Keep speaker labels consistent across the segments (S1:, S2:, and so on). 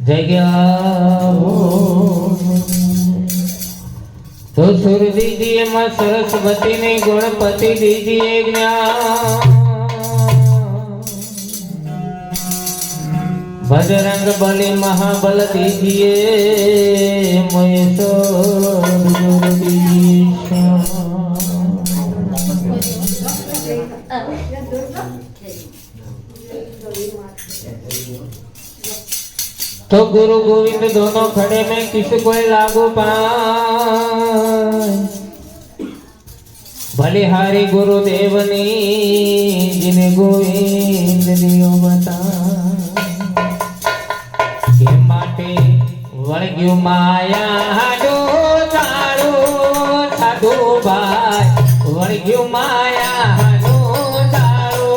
S1: જગ્યા તો સુર દીજીએ માં સરસ્વતી ને ગણપતિ દીજીએ જ્ઞાન બજરંગ બલી મહાબલ દીજીએ મહેશ્વર ગુરુ દીજીએ तो गुरु गोविंद दोनों खड़े में किस कोई लागू पाए बलिहारी गुरुदेवनी जिन्हें गोविंद दियो बता के माटे वळग्યું माया हाडो तारो साधु भाई वळગ્યું माया हाडो तारो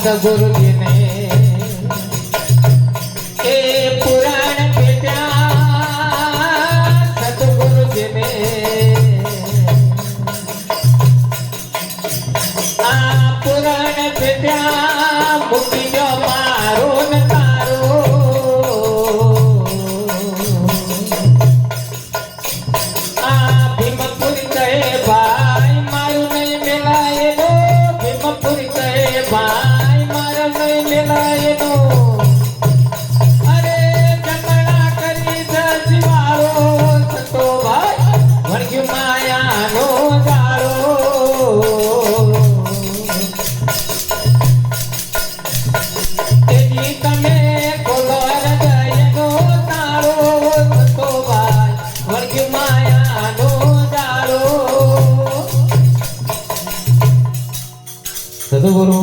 S1: સદગુરુજીને એ પુરાણ પેટ્યા સદગુરુજીને આ પુરાણ પેટ્યા મૂકી જો મારો ને તારો આ ભીમપુરી કહે ભાઈ મારું નહીં મેલાય નો ભીમપુરી કહે ભાઈ મારું નહીં મેલાય નો અરે જમણા કરી દસવાળો સતો ભાઈ વણગ્યું માયાનો જાળો તેજી તમે ખોલો હૃદયનો તાળો સતો ભાઈ વણગ્યું માયાનો જાળો સદગુરુ